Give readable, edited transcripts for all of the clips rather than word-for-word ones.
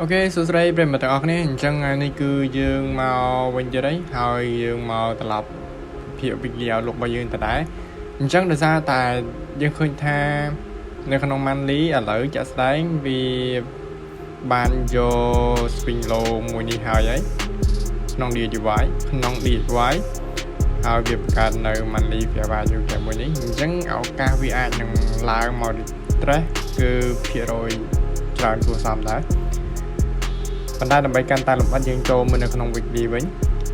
Ok, số đây bên mà tặng ọc này, chẳng này cứ dương màu bên dưới đấy,ហើយdương màu tập lập hiệu video lục bao dương tại đấy. Chẳng được ra tại dương khơi tha nơi không man lý ở lỡ chả đánh vì ban vô spring low mùi đi hào ấy. Nông đi vái, nông đi vái. Hào việc cả nơi man lý phía bà dù kẻ mùi ní. Chẳng ảo ca vì ai nâng lá màu đi tre cứ phía rồi tràn của xóm đấy. Phần đaដើម្បីកាន់តែលម្អិតយើងចូលមើលនៅក្នុង weekly វិញ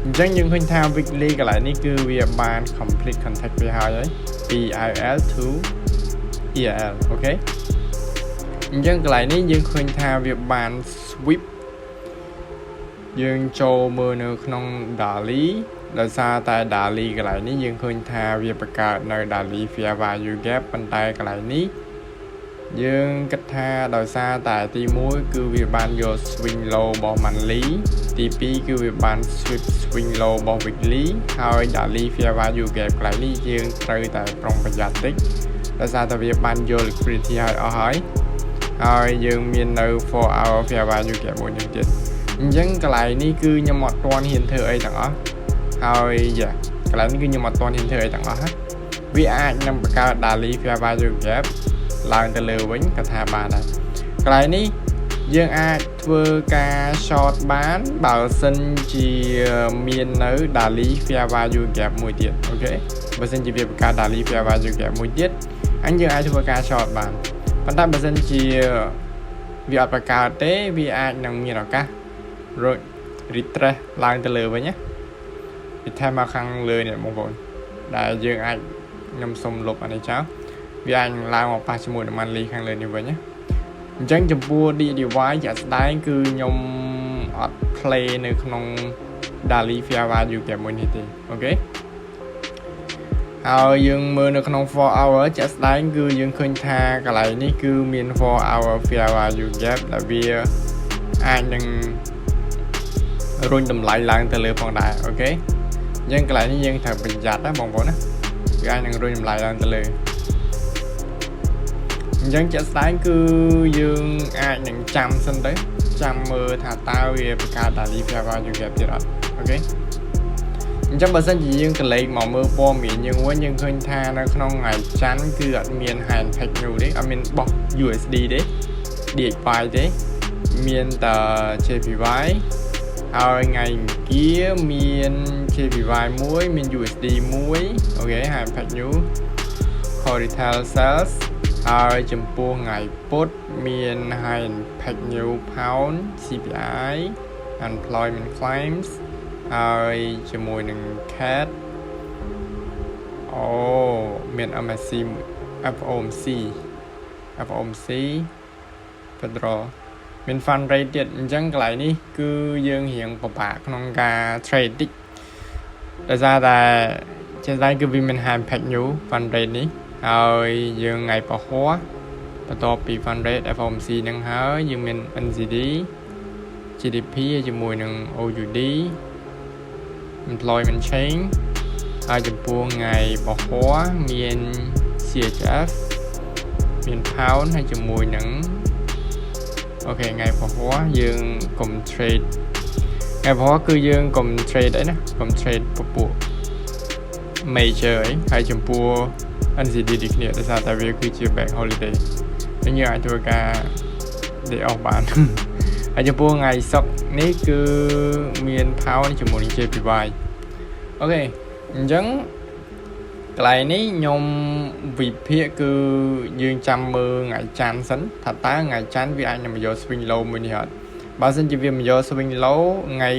អញ្ចឹងយើងឃើញថា weekly កន្លែងនេះគឺវាបាន complete contact វាហើយពី IL to EL អូខេអញ្ចឹងកន្លែងនេះយើងឃើញថាវាបាន sweep យើងចូលមើលនៅក្នុង daily ដោយសារតែ daily កន្លែងនេះយើងឃើញថាវាបង្កើតនៅ daily fair value gap ប៉ុន្តែកន្លែងនេះយើងគិតថាដោយសារតែទី1គឺវាបានយក swing low របស់ monthly ទី2គឺវាបាន swing low របស់ weekly ហើយ daily fair value gap កន្លែងនេះយើងត្រូវតែប្រុងប្រយ័ត្នតិចដោយសារតែវាបានយក liquidity ឲ្យអស់ហើយយើងមាននៅ 4 hour fair value gap មួយនេះទៀតអញ្ចឹងកន្លែងនេះគឺខ្ញុំអត់ទាន់ហ៊ានធ្វើអីទាំងអស់ហើយកន្លែងនេះគឺខ្ញុំអត់ទាន់ហ៊ានធ្វើអីទាំងអស់វាអាចនឹងបង្កើត daily fair value gapឡើងទៅលើវិញក៏ថាបានដែរកន្លែងនេះយើងអាចធ្វើការ short បានបើសិនជាមាននៅ daily fair value gap មួយទៀតអូខេបើសិនជាវាបង្កើត daily fair value gap មួយទៀតអញ្ចឹងយើងអាចធ្វើការ short បានប៉ុន្តែបើសិនជាវាអត់បង្កើតទេវាអាចនឹងមានឱកាស retrace ឡើងទៅលើវិញណាវាថែមមកខាងលើនេះបងប្អូនដែលយើងអាចខ្ញុំសុំលុបអានេះចោលវាអាចឡើងមកប៉ះជាមួយនឹង monthly ខាងលើនេះវិញណាអញ្ចឹងចំពោះ device ជាក់ស្ដែងគឺខ្ញុំអត់ play នៅក្នុង daily fair value gap មួយនេះទេអូខេហើយយើងមើលនៅក្នុង 4 hour ជាក់ស្ដែងគឺយើងឃើញថាកន្លែងនេះគឺមាន 4 hour fair value gap ដែលវាអាចនឹងរុញតម្លៃឡើងទៅលើផងដែរអូខេអញ្ចឹងកន្លែងនេះយើងត្រូវប្រយ័ត្នណាបងប្អូនណាវាអាចនឹងរុញតម្លៃឡើងទៅលើអញ្ចឹងជាក់ស្ដែងគឺយើងអាចនឹងចាំសិនទៅចាំមើលថាតើវាបង្កើត daily fair value gap ទៀតអត់អូខេអញ្ចឹងបើសិនជាយើងកលេចមកមើលព័ត៌មានយើងវិញយើងឃើញថានៅក្នុងថ្ងៃច័ន្ទគឺអត់មាន hand pack new ទេអត់មានបោះ USD ទេ DXY ទេមានតែ JPY ហើយថ្ងៃអង្គារមាន JPY មួយមាន USD មួយអូខេ hand pack new core retail sales ហើយចំពោះថ្ងៃពុធមាន High Pack New Pound CPI Employment Claims ហើយជាមួយនឹង CAD មាន MSC FOMC Federal មាន Fund Rate ទៀតអញ្ចឹងកន្លែងនេះគឺយើងរៀងពិបាកក្នុងការ trade តិចដោយសារតែជាក់ស្ដែងគឺវាមាន High Pack New Fund Rate នេះហើយយើងថ្ងៃពហុបន្ទាប់ពី fund rate FOMC នឹងហើយយើងមាន NZD GDP ជាមួយនឹង OUD employment change ហើយចំពោះថ្ងៃពហុមាន CHF មាន pound ហើយជាមួយនឹងអូខេថ្ងៃពហុយើងកុំ trade ថ្ងៃពហុគឺយើងកុំ trade អីណាកុំ trade ពពួក major អីហើយចំពោះNZD ដូចគ្នាដោយសារតែវាគឺជា bank holiday អញ្ចឹងយើងអាចធ្វើការ day off បានហើយចំពោះថ្ងៃសុក្រនេះគឺមាន pound ជាមួយនឹង JPY អូខេអញ្ចឹងកន្លែងនេះខ្ញុំវិភាគគឺយើងចាំមើលថ្ងៃច័ន្ទសិនថាតើថ្ងៃច័ន្ទវាអាចនឹងមកយក swing low មួយនេះអត់បើសិនជាវាមកយក swing low ថ្ងៃ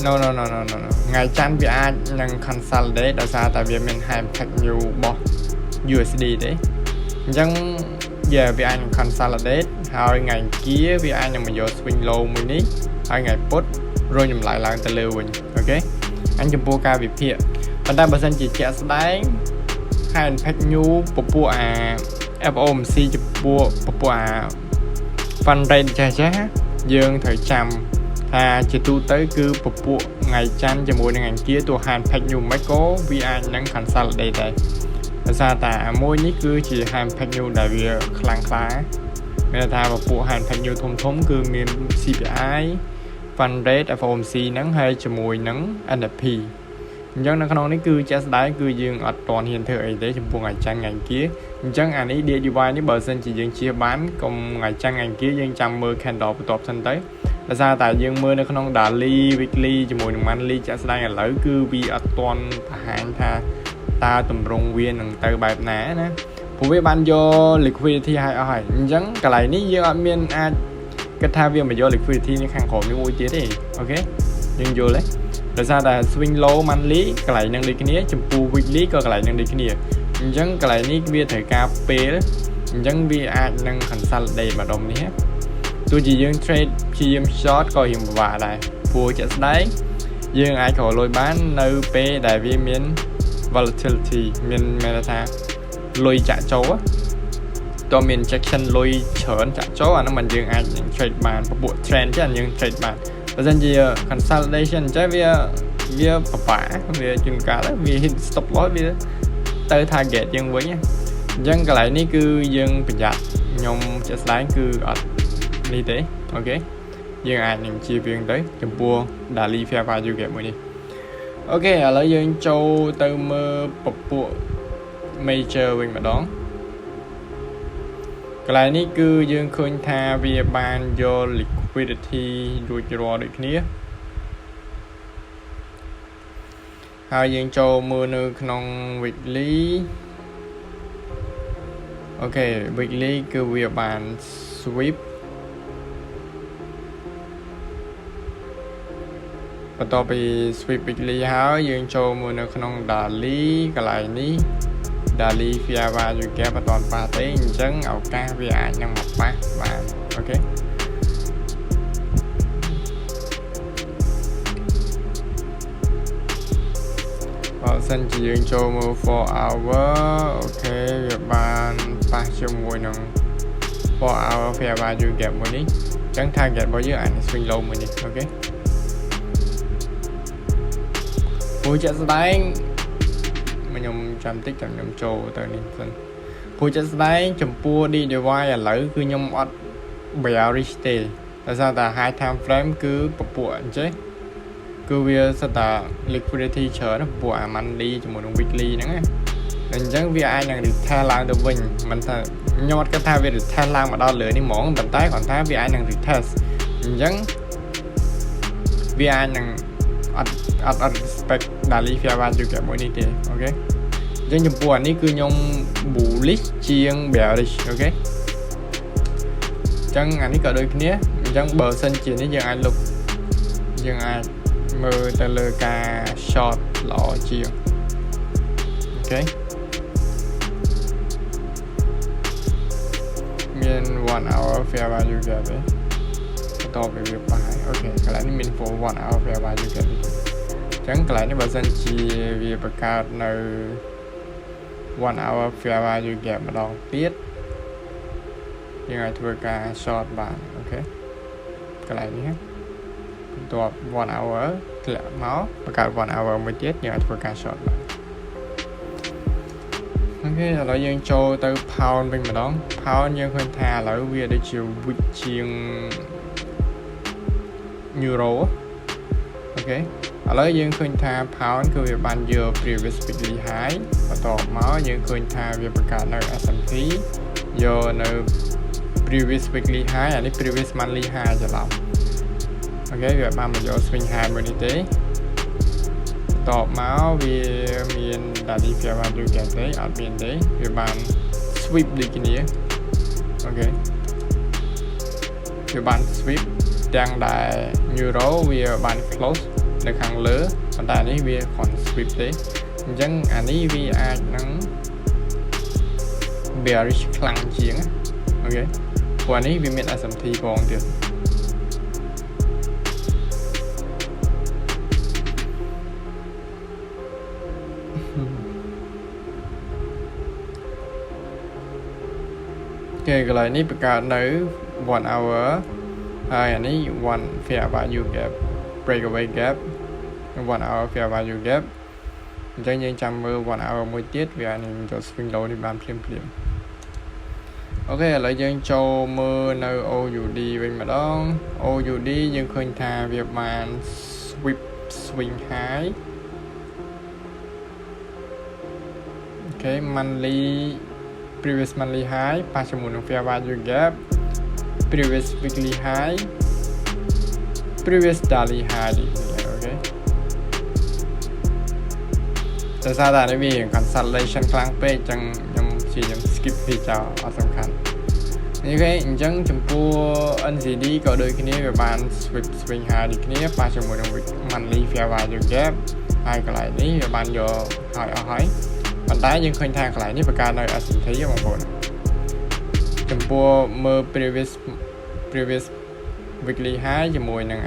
No ថ្ងៃច័ន្ទវាអាចនឹង consolidate ដោយសារតែវាមាន high pack new របស់ USD ទេអញ្ចឹងវាអាចនឹង consolidate ហើយថ្ងៃអង្គារវាអាចនឹងមកយក swing low មួយនេះហើយថ្ងៃពុធរុញតម្លៃឡើងទៅលើវិញអូខេអញចំពោះការវិភាគប៉ុន្តែបើសិនជាជាក់ស្ដែង high pack new ពពួកអា FOMC ចំពោះពពួកអា fund rate ចាស់យើងត្រូវចាំថាជាទូទៅគឺពពួកថ្ងៃច័ន្ទជាមួយនឹងអង្គារតួ hand pack new មិនក៏វាអាចនឹង consolidate ដែរដោយសារតែមួយនេះគឺជា hand pack new ដែលវាខ្លាំងក្លា មានថាពពួក hand value ធំគឺមាន CPI fund rate FOMC ហ្នឹងហើយជាមួយនឹង NFP អញ្ចឹងនៅក្នុងនេះគឺជាក់ស្ដែងគឺយើងអត់ទាន់ហ៊ានធ្វើអីទេចំពោះថ្ងៃច័ន្ទថ្ងៃអង្គារអញ្ចឹងអានេះ DXY នេះបើសិនជាយើងជៀសបានកុំថ្ងៃច័ន្ទថ្ងៃអង្គារយើងចាំមើល candle បន្ទាប់សិនទៅដោយសារតែយើងមើលនៅក្នុង daily weekly ជាមួយនឹង monthly ជាក់ស្ដែងឥឡូវគឺវាអត់ទាន់បង្ហាញថាតើតម្រង់វានឹងទៅបែបណាណាព្រោះវាបានយក liquidity ឲ្យអស់ហើយអញ្ចឹងកន្លែងនេះយើងអត់មានអាចគិតថាវាមកយក liquidity នេះខាងក្រោមនេះមួយទៀតទេអូខេយើងយល់ទេដោយសារតែ swing low monthly កន្លែងនឹងដូចគ្នាចំពោះ weekly ក៏កន្លែងនឹងដូចគ្នាអញ្ចឹងកន្លែងនេះវាត្រូវការពេលអញ្ចឹងវាអាចនឹង consolidate ម្ដុំនេះទោះជាយើង trade ព្យាយាម short ក៏រៀងពិបាកដែរព្រោះជាក់ស្ដែងយើងអាចក្រលុយបាននៅពេលដែលវាមាន volatility មានថាលុយចាក់ចូលតើមាន injection លុយច្រើនចាក់ចូលអានោះមិនយើងអាច trade បានពពួក trend ចឹងយើង trade បានបើមិនជា consolidation ចឹងវាពិបាកវាជួនកាលវា hit stop loss វាទៅ target យើងវិញអញ្ចឹងកន្លែងនេះគឺយើងប្រយ័ត្នខ្ញុំជាក់ស្ដែងគឺអត់នេះទេអូខេយើងអាចនឹងជៀសវាងទៅចំពោះ daily fair value gap មួយនេះអូខេឥឡូវយើងចូលទៅមើលពពួក major វិញម្ដងកន្លែងនេះគឺយើងឃើញថាវាបានយក liquidity រួចរាល់ដូចគ្នាហើយយើងចូលមើលនៅក្នុង weekly អូខេ weekly គឺវាបាន sweep បន្ទាប់ពី sweep weekly ហើយយើងចូលមើលនៅក្នុង daily កន្លែងនេះ daily fair value gap អត់ទាន់ប៉ះទេអញ្ចឹងឱកាសវាអាចនឹងមកប៉ះបានអូខេបើសិនជាយើងចូលមើល 4 hour អូខេវាបានប៉ះជាមួយនឹង 4 hour fair value gap មួយនេះអញ្ចឹង target របស់យើងអាចនឹង swing low មួយនេះអូខេព្រោះជាក់ស្ដែងខ្ញុំចាំតិចតែខ្ញុំចូលទៅនេះសិនព្រោះចិត្តស្ដែងចំពោះ DXY ឥឡូវគឺខ្ញុំអត់ bearish ទេដោយសារតែ high time frame គឺពពួកអញ្ចឹងគឺវាសិតតែ liquidity ច្រើនពពួកអា monthly ជាមួយនឹង weekly ហ្នឹងណាអញ្ចឹងវាអាចនឹង retest ឡើងទៅវិញមិនថាខ្ញុំអត់គិតថាវា retest ឡើងមកដល់លើនេះហ្មងប៉ុន្តែគ្រាន់តែវាអាចនឹង retest អញ្ចឹងវាអាចនឹងអត់ respect daily fair value គេមួយនេះទេអូខេអញ្ចឹងចំពោះអានេះគឺខ្ញុំ bullish ជាង bearish អូខេអញ្ចឹងអានេះក៏ដូចគ្នាអញ្ចឹងបើសិនជានេះយើងអាចមើលទៅលើការ short ល្អជាងអូខេមាន 1 hour fair value gap ទេបន្តពីវាប៉ះហើយអូខេកន្លែងនេះមាន for 1 hour fair value gap អញ្ចឹងកន្លែងនេះបើសិនជាវាបង្កើតនៅ1 hour fair value gap ម្ដងទៀតយើងអាចធ្វើការ short បានអូខេកន្លែងនេះបន្ទាប់1 hour ធ្លាក់មកបង្កើត1 hour មួយទៀតយើងអាចធ្វើការ short បានអូខេឥឡូវយើងចូលទៅ pound វិញម្ដង pound យើងឃើញថាឥឡូវវាដូចជា weak ជាង euro អូខេឥឡូវយើងឃើញថា pound គឺវាបានយក previous weekly high បន្តមកយើងឃើញថាវាបង្កើតនៅ S&P យកនៅ previous weekly high អានេះ previous monthly high ច្រឡំអូខេវាបានមកយក swing high មួយនេះទេបន្តមកវាមាន daily fair value gap ទេអត់មានទេវាបាន sweep ដូចគ្នាអូខេវាបាន sweep ទាំងដែល euro វាបាន close នៅខាងលើប៉ុន្តែនេះវាគ្រាន់ sweep ទេអញ្ចឹងអានេះវាអាចនឹង bearish ខ្លាំងជាងអូខេព្រោះអានេះវាមាន S&P ផងទៀតគេកន្លែងនេះបង្កើតនៅ 1 hour ហើយអានេះ 1 fair value gap breakaway gap 1 hour fair value gap អញ្ចឹងយើងចាំមើល1 hour មួយទៀតវានឹងចូល swing low នេះបានភ្លាម ok là dương châu mơ nơi OUD bên mà đó OUD dương khơi thà việc bàn sweep swing high ok monthly previous monthly high pass cho một fair value gap previous weekly high previous daily high đi okแต่ซาดาได้มีconsolidation ครั้งเป๊ะจังยังchỉ nhầm skip thì chào ở sầm khăn như thế chẳng chấm pua NCD có đôi khi này về bàn swing high đi khi này ba trăm mười đồng việc monthly fair value gap hai cái lại ní về bàn giờ hỏi ở hỏi bàn tái nhưng khơi thang lại níประการnơi ở sầm thấy ở một chấm pua mơ previous weekly high cho mùi năng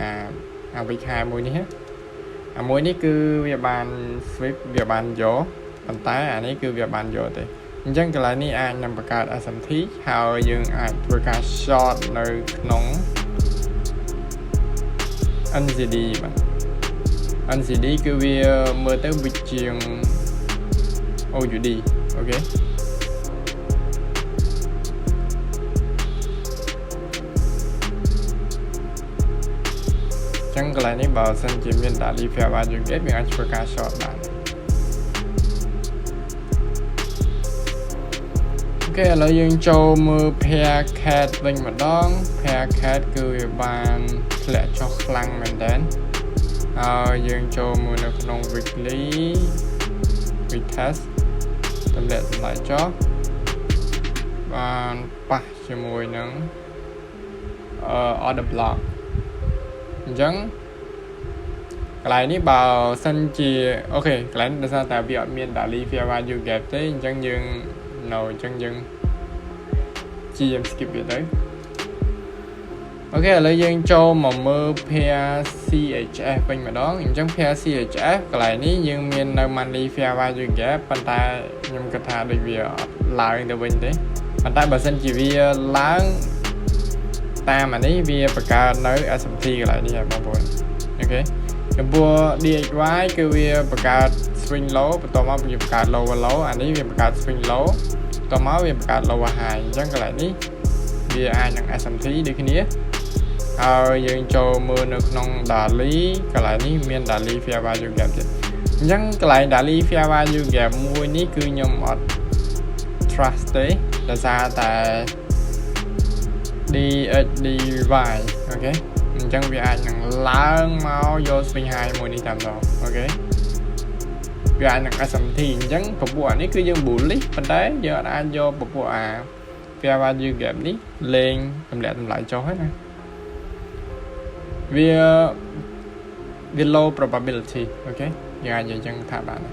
week high mùi ní hết mùi ní cứ về bàn sweep về bàn gió bàn tái này cứ về bàn gió thì chẳng cái lại ní anh nằmประกาศở sầm thí hào dương ai ធ្វើការ short នៅក្នុង NCD បាទ NCD គឺវាមើលទៅវិជាង OUD អូខេចឹងកន្លែងនេះបើសិនជាមាន daily fair value gap វាអាចធ្វើការ short បានok là dương châu mưa pair cat bên mà đón pair cat cứ bàn lệ cho lăng mình đến dương châu mưa nó không weekly retest tâm lệ lại cho bàn pa cho mùi nắng order block chẳng cái này ní bảo sân chỉ ok cái này là sao tại vì ở miền daily fair value gap thế chẳng dương nồi chân dân chi em skip việc đấy ok lấy dân châu mà mơ pair CHF bên mà đó những pair CHF cái này ní nhưng miền nơi monthly fair value gap bàn tay nhưng cái thà để việc lại từ bên đấy bàn tay bà xin chỉ vì láng ta mà ní vì bà ca nói S&P cái lại đi mà buồn ok cái bùa DXY cứ vì bà ca swing low và tao máu vì bà ca lower low anh ấy vì bà ca swing low tao máu vì bà ca lower high chẳng cái lại ní vì ai nhận S&P đi khi ní dương cho mưa nước nông đà lý cái lại ní miền đà lý fair value gap chẳng cái lại đà lý fair value gap mua ní cứ nhầm ở trust đấy là ra tại DXY ok chẳng vì ai nhận lớn máu vô swing high mua đi tầm đó ok vì ai nhận S&P chẳng phục vụ này cứ dương bù lý phần đấy giờ ai vô phục vụ fair value gap ní lên tầm lại cho hết này vì low probability ok giờ ai chẳng thả bạn này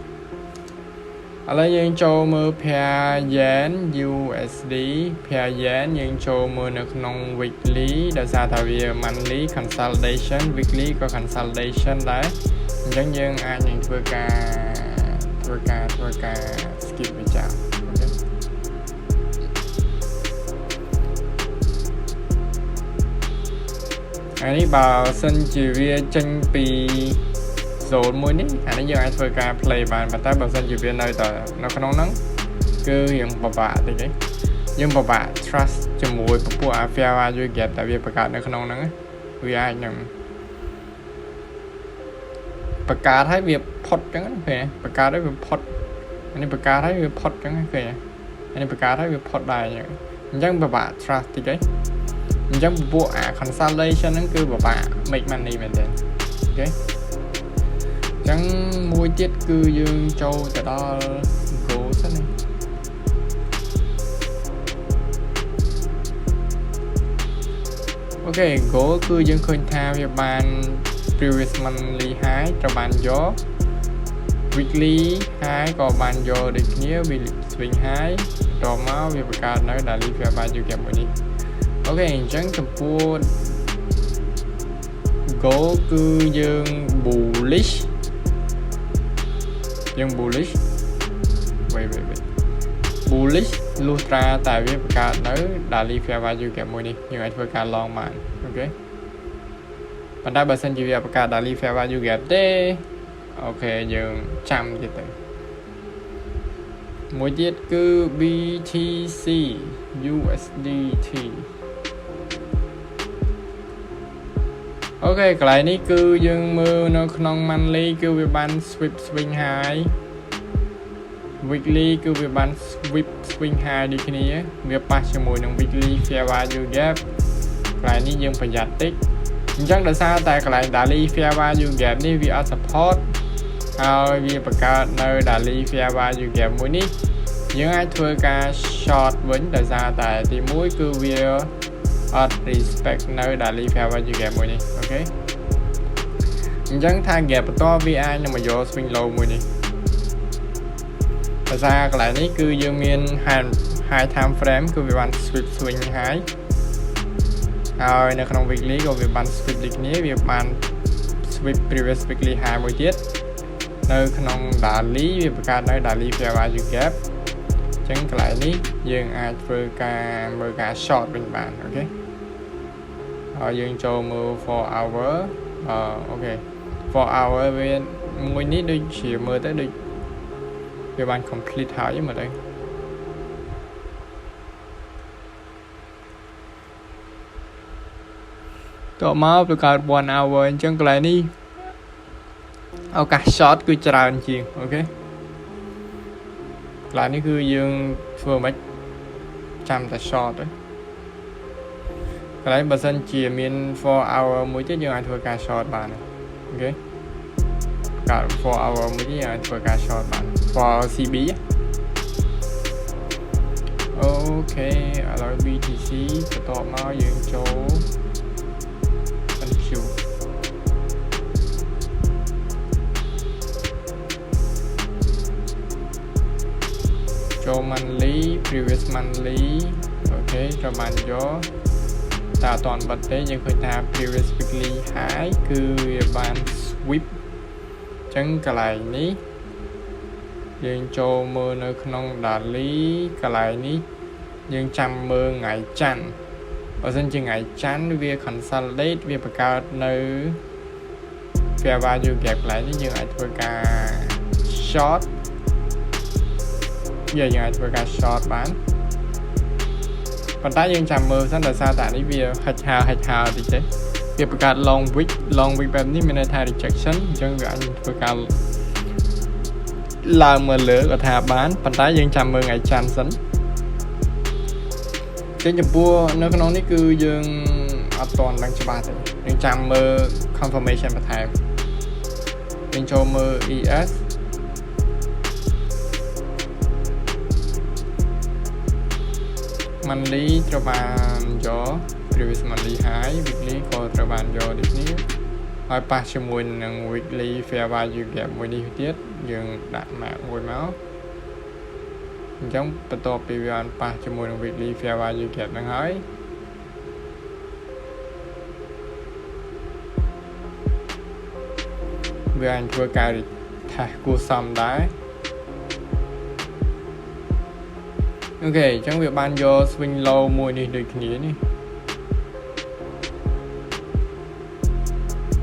ở đây dương cho mưa pair yen USD pair yen dương cho mưa nước nông weekly đã ra tại vì monthly consolidation weekly có consolidation đấy chẳng dương ai nhận thưa ca skip với chào okay. Anh ấy bảo sân chỉ vì tranh bì rồi mới ní anh ấy giờ ai thưa ca play bàn và ta bảo sân chỉ vì nơi tờ nó không nắng cứ hiện bà bạ thì cái nhưng bà bạ trust cho mùi của fair value gap tại vì bà cả nó không nắng vì ai nhận bà cả thấy việc pot trắng kìa bà cả thấy việc pot anh ấy bà cả thấy việc pot trắng kìa anh ấy bà cả thấy việc pot đài nhỉ nhưng bà bạ trust thì cái nhưng bộ consolidation nó cứ bà bạ make money mình đến ok chẳng mua chết cư dương châu tại đó gỗ sách này ok gỗ cư dương khơi thao về bàn previous monthly high cho bàn gió weekly high có bàn gió để nhớ vì swing high cho máu về bậc cao nói đã đi về bàn gió kẹp đi ok chẳng chụp mua gỗ cư dương bullish dương bullish vậy bullish Lutra tại vì cả nói đã li fair value kẹp mùi đi nhưng anh phải cả long màn ok bạn đã bật sân chỉ việc cả đã li fair value kẹp thế ok dương trăm gì tới មួយទៀតគឺ BTC USDT អូខេកន្លែងនេះគឺយើងមើលនៅក្នុង monthly គឺវាបាន swing high weekly គឺវាបាន swing high ដូចគ្នាវាប៉ះជាមួយនឹង weekly fair value gap កន្លែងនេះយើងប្រយ័ត្នតិចអញ្ចឹងដោយសារតែកន្លែង daily fair value gap នេះវាអត់ support ហើយវាបង្កើតនៅ daily fair value gap មួយនេះយើងអាចធ្វើការ short វិញដោយសារតែទី1គឺវាអត់ respect នៅ daily fair value gap មួយនេះអូខេអញ្ចឹង target បន្តវាអាចនឹងមកយក swing low មួយនេះដោយសារកន្លែងនេះគឺយើងមាន high time frame គឺវាបាន swing high ហើយនៅក្នុង weekly ក៏វាបាន swing ដូចគ្នាវាបាន swing previous weekly high មួយទៀតនៅក្នុង daily វាបង្កើតនៅ daily fair value gap អញ្ចឹងកន្លែងនេះយើងអាចធ្វើការមើលការ short វិញបានអូខេហើយយើងចូលមើល 4 hour អូខេ4 hour វាមួយនេះដូចជាមើលទៅដូចវាបាន complete ហើយមើលទៅតោះមកបង្កើត1 hour អញ្ចឹងកន្លែងនេះឱកាស short គឺច្រើនជាងអូខេកន្លែងនេះគឺយើងធ្វើមិនចាំតែ short ទៅកន្លែងបើសិនជាមាន4 hour មួយទៀតយើងអាចធ្វើការ short បានអូខេកើត4 hour មួយទៀតយើងអាចធ្វើការ short បាន for CB អូខេឥឡូវ BTC បន្ទាប់មកយើងចូល NQចូល monthly previous monthly អូខេត្រូវបានយកតែអត់ទាន់បិទទេយើងឃើញថា previous weekly high គឺវាបាន sweep អញ្ចឹងកន្លែងនេះយើងចូលមើលនៅក្នុង daily កន្លែងនេះយើងចាំមើលថ្ងៃច័ន្ទបើសិនជាថ្ងៃច័ន្ទវា consolidate វាបង្កើតនៅ fair value gap កន្លែងនេះយើងអាចធ្វើការ short យើងអាចធ្វើការ short បានប៉ុន្តែយើងចាំមើលសិនដោយសារតែនេះវាហិចហើតិចទេវាបង្កើត long wick បែបនេះមានន័យថា rejection អញ្ចឹងវាអាចធ្វើការឡើងមកលើក៏ថាបានប៉ុន្តែយើងចាំមើលថ្ងៃច័ន្ទសិនចេញចំពោះនៅក្នុងនេះគឺយើងអត់ទាន់ដឹងច្បាស់ទេយើងចាំមើល confirmation បន្ថែមយើងចូលមើល ES monthly ត្រូវបានយក previous monthly high weekly ក៏ត្រូវបានយកដូចនេះហើយប៉ះជាមួយនឹង weekly fair value gap មួយនេះទៀតយើងដាក់ mark មួយមកអញ្ចឹងបន្ទាប់ពីវាបានប៉ះជាមួយនឹង weekly fair value gap ហ្នឹងហើយវាអាចធ្វើការ test គួរសមដែរអូខេអញ្ចឹងវាបានយក swing low មួយនេះដូចគ្នានេះ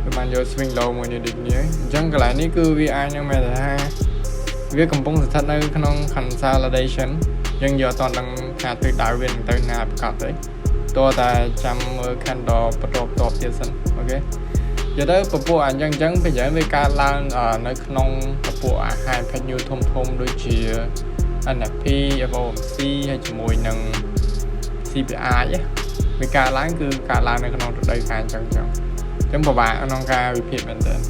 វាបានយក swing low មួយនេះដូចគ្នាអញ្ចឹងកន្លែងនេះគឺវាអាចនឹងមានថាវាកំពុងស្ថិតនៅក្នុង consolidation យើងយកអត់តដឹងថាទិសដៅវានឹងទៅណាប្រកបទេតោះតែចាំមើល candle បន្ទាប់ទៀតសិនអូខេនិយាយទៅពពួកអញ្ចឹងពេលយើងវាកើតឡើងនៅក្នុងពពួកអាហារ impact new ធំដូចជា NFP FOMC ហើយជាមួយនឹង CPI វាកើតឡើងគឺកើតឡើងនៅក្នុងរដូវកាលអញ្ចឹងពិបាកក្នុងការវិភាគមែនទែន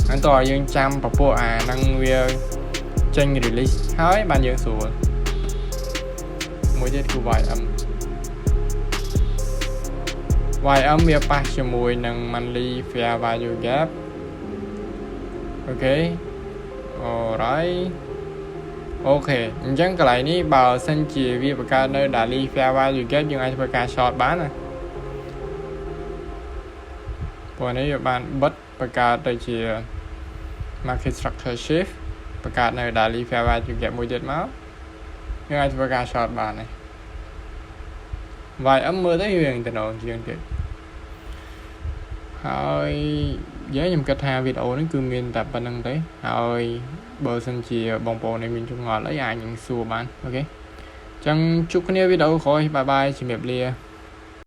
ហើយតោះយើងចាំពពួកអាហ្នឹងវាចេញ release ហើយបានយើងស្រួលមួយទៀតគឺ YM វាប៉ះជាមួយនឹង monthly fair value gap អូខេ alright អូខេអញ្ចឹងកន្លែងនេះបើសិនជាវាបង្កើតនៅ daily fair value gap យើងអាចធ្វើការ short បានណាព្រោះនេះវាបានបិទបង្កើតទៅជា market structure shift បង្កើតនៅ daily fair value gap មួយទៀតមកយើងអាចធ្វើការ short បានហើយ YM មើលទៅយើងទៅជាងទៀតហើយ ខ្ញុំគិតថាវីដេអូនេះគឺមានតែប៉ុណ្្នឹងទេហើយបើសិនជាបងប្អូនមានចម្ងល់អីអាចនឹងសួរបានអូខេអញ្ចឹងជួបគ្នាវីដេអូក្រោយបាយបាយជំរាបលា